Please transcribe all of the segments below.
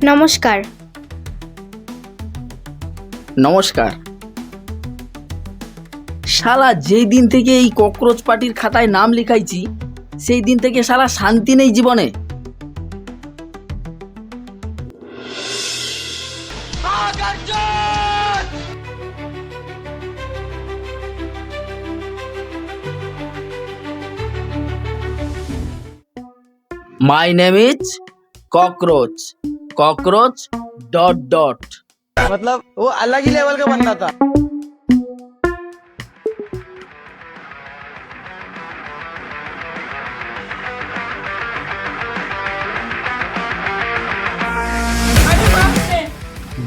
নমস্কার। নমস্কার। শালা যেই দিন থেকে এই ককরোচ পার্টির খাতায় নাম লিখাইছি সেই দিন থেকে শালা শান্তি নেই জীবনে। My name is cockroach. Cockroach dot dot. मतलब वो अलग ही लेवल का बंदा था।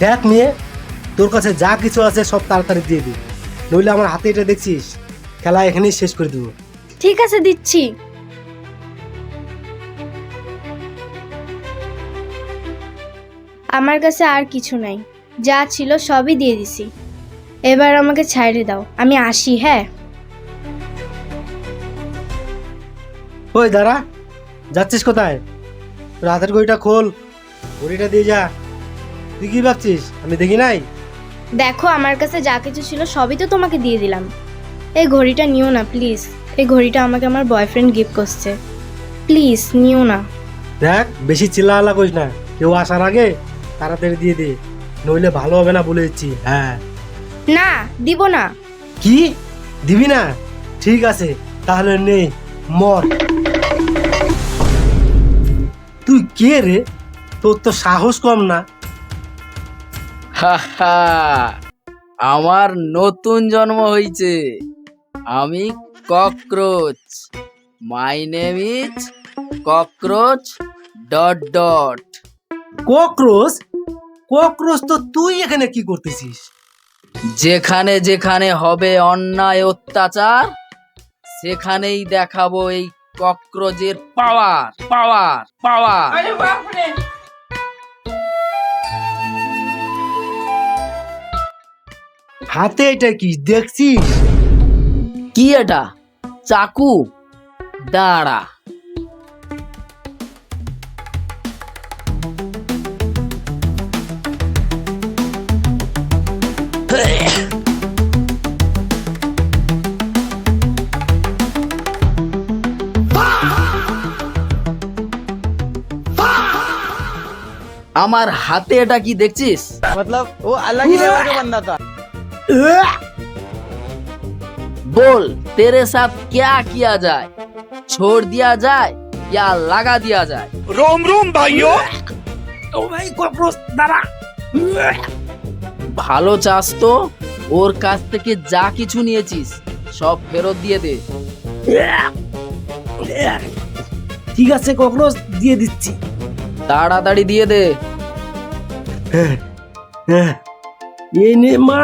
দেখ নিয়ে তোর কাছে যা কিছু আছে সব তাড়াতাড়ি দিয়ে দিই, নইলে আমার হাতে এটা দেখছিস খেলা এখানেই শেষ করে দিব। ঠিক আছে, দিচ্ছি। আমার কাছে আর কিছু নাই, যা ছিল সবই দিয়ে দিছি। এবার আমাকে ছাইড়ে দাও, আমি আসি। হ্যাঁ, ওই দাঁড়া, যাচ্ছিস কোথায়? রাতের ঘড়িটা খোল, ঘড়িটা দিয়ে যা। তুই কি ভাবছিস আমি দেখি নাই? দেখো আমার কাছে যা কিছু ছিল সবই তো তোমাকে দিয়ে দিলাম। এই ঘড়িটা নিও না প্লিজ। এই ঘড়িটা আমাকে আমার বয়ফ্রেন্ড গিফট করছে, প্লিজ নিও না। দেখ বেশি চিল্লাহাল্লা করিস না, কেউ আসার আগে তাড়াতাড়ি দিয়ে দে, নইলে ভালো হবে না বলে দিচ্ছি। হ্যাঁ। না, দিব না। কি দিবি না? ঠিক আছে তাহলে নে, মর। তুই কে রে? তোর তো সাহস কম না। হাহা, আমার নতুন জন্ম হয়েছে। আমি cockroach. My name is cockroach dot dot. Cockroach? Cockroach তো তুই এখানে কি করতেছিস? যেখানে যেখানে হবে অন্যায় অত্যাচার সেখানেই দেখাবো এই ককরোচের পাওয়ার পাওয়ার পাওয়ার। হাতে এটা কি দেখছিস? কি এটা? চাকু? দাঁড়া। আমার হাতে এটা কি দেখছিস? मतलब वो अलग ही लेवल का बंदा था। बोल तेरे साथ क्या किया जाए? छोड़ दिया जाए या लगा दिया जाए? रोम रोम भाइयों। ও ভাই ককরোচ দাঁড়া। ভালো চাস তো ওর কাছ থেকে যা কিছু নিয়েছিস সব ফেরত দিয়ে দে। ঠিক আছে ককরোচ, দিয়ে দিচ্ছি। তাড়াতাড়ি দিয়ে দে। এই নে মা,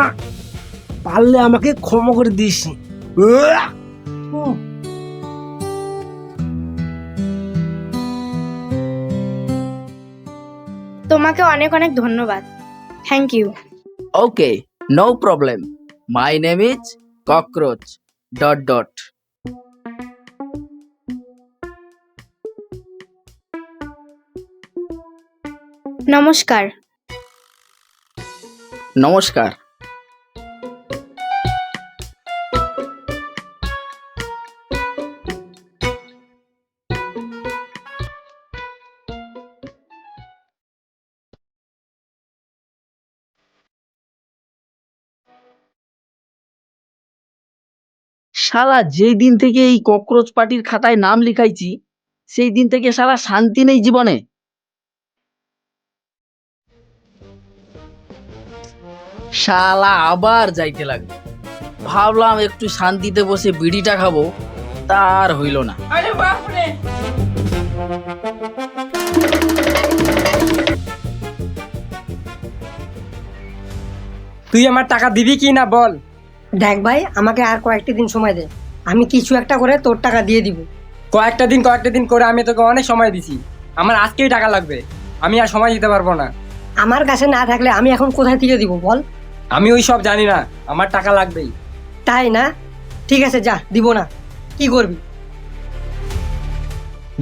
পারলে আমাকে ক্ষমা করে দিস। তোমাকে অনেক অনেক ধন্যবাদ। Thank you. Okay, no problem. My name is cockroach dot dot. নমস্কার। নমস্কার। শালা যেই দিন থেকে এই ককরোচ পার্টির খাতায় নাম লিখাইছি সেই দিন থেকে শালা শান্তি নেই জীবনে। শালা আবার যাইতে লাগবে। ভাবলাম একটু শান্তিতে বসে বিড়িটা খাবো, তার হইল না। তুই আমার টাকা দিবি কি না বল। দেখ ভাই, আমাকে আর কয়েকটা দিন সময় দে, আমি কিছু একটা করে তোর টাকা দিয়ে দিব। কয়েকটা দিন করে আমি তোকে অনেক সময় দিছি, আমার আজকেই টাকা লাগবে, আমি আর সময় দিতে পারবো না। আমার কাছে না থাকলে আমি এখন কোথায় থেকে দিব বল? আমি ওই সব জানি না, আমার টাকা লাগবেই। তাই না? ঠিক আছে, যা, দিব না। কি করবি?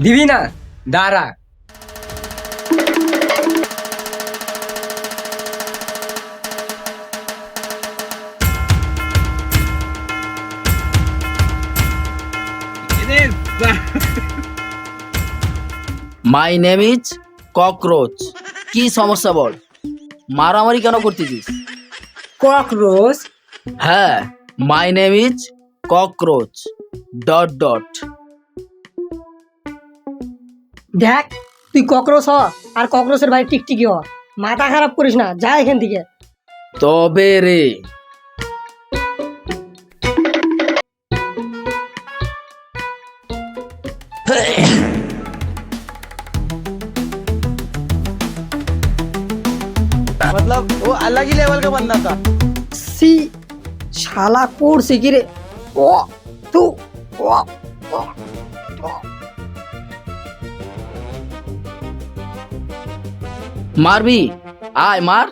দিবি না? দাঁড়া। মাই নেম ইজ ককরোচ। কি সমস্যা বল, মারামারি কেন করতেছিস? ককরোচ? হ্যাঁ, মাই name is cockroach dot dot. দেখ, তুই ককরোচ হ আর ককরোচের ভাই টিকটিকি হ। মাথা খারাপ করিস না, যা এখান থেকে। তবে রে, मतलब वो अलग ही लेवल का बंदा था। সি, শালা করছে কি রে? ও তু ও ও, ও। মারবি? আয় মার,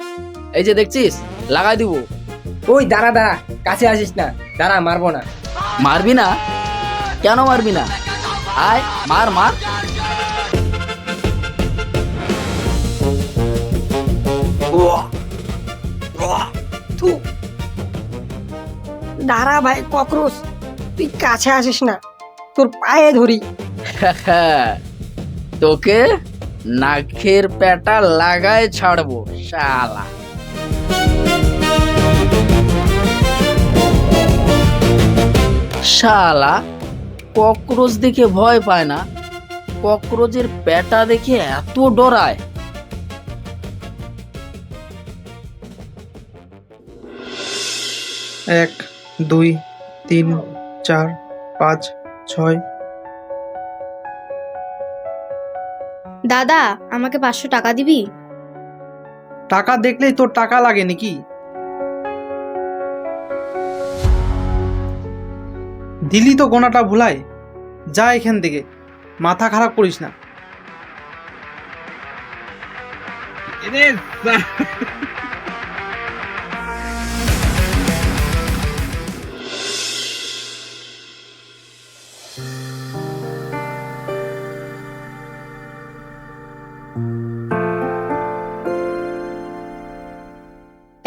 এই যে দেখছিস লাগাই দিব। ওই দাঁড়া দাঁড়া, কাছে আসিস না, দাঁড়া, মারবো না। মারবি না? কেন মারবি না? আয় মার মার। তু দাঁড়া ভাই ককরোচ, তুই কাছে আসিস না, তোর পায়ে ধরি। তোকে নাকের পেটা লাগায় ছাড়বো শালা। শালা ককরোচ দেখে ভয় পায় না, ককরোচের পেটা দেখে এত ডরায়। এক, দুই, তিন, চার, পাঁচ, ছয়। দাদা, আমাকে 500 টাকা দিবি? টাকা দেখলেই তোর টাকা লাগে নাকি? দিলি তো গোনাটা ভুলায়, যা এখান থেকে, মাথা খারাপ করিস না।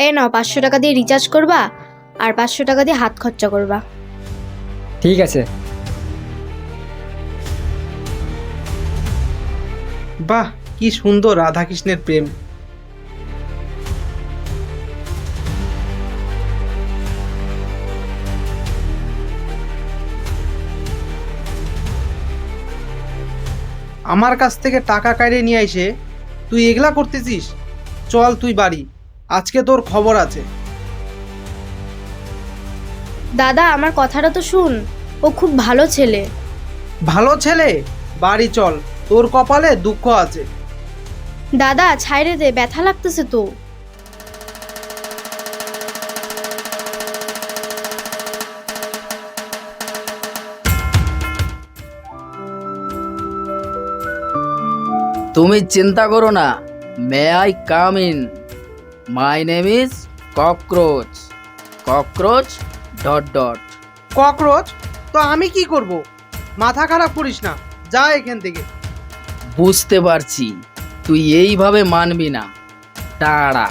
এই নাও, 500 টাকা দিয়ে রিচার্জ করবা আর 500 টাকা দিয়ে হাত খরচা করবা। ঠিক আছে। বাহ, কি সুন্দর রাধাকৃষ্ণের প্রেম। আমার কাছ থেকে টাকা কাইড়ে নিয়ে এসে তুই এগুলা করতেছিস? চল তুই বাড়ি, আজকে তোর খবর আছে। দাদা, আমার কথাটা তো শুন, ও খুব ভালো ছেলে। ভালো ছেলে? বাড়ি চল, তোর কপালে দুঃখ আছে। দাদা ছাইরে দে, ব্যথা লাগতেছে তো। তুমি চিন্তা করো না, may I come in. My name is cockroach, cockroach dot dot. Cockroach? তো আমি কি করব? মাথা খারাপ করিস না, যা এখান থেকে। বুঝতে পারছি, তুই এইভাবে মানবি না, টাড়া।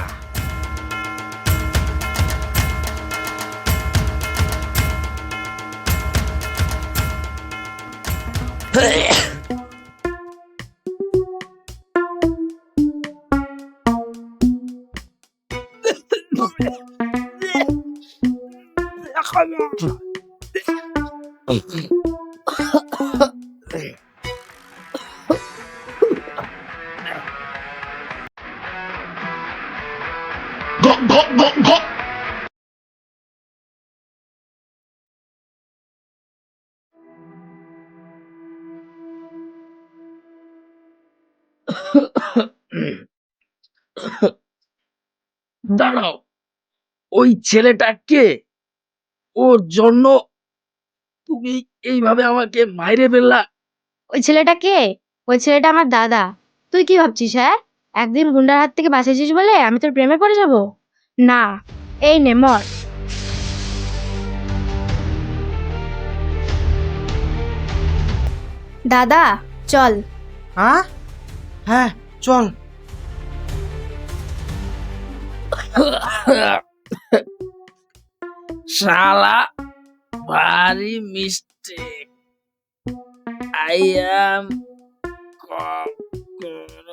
দাঁড়াও, ওই ছেলেটা কে? ওর জন্য তুমি এইভাবে আমাকে মাইরে ফেললা? ওই ছেলেটা কে? ওই ছেলেটা আমার দাদা। তুই কি ভাবছিস? হ্যাঁ, একদিন গুন্ডার হাত থেকে বাঁচিয়েছিস বলে আমি তোর প্রেমে পড়ে যাব? না, এই নে মর। দাদা চল। হ্যাঁ হ্যাঁ, চল। শালা ভারী মিষ্টি। I am cockroach.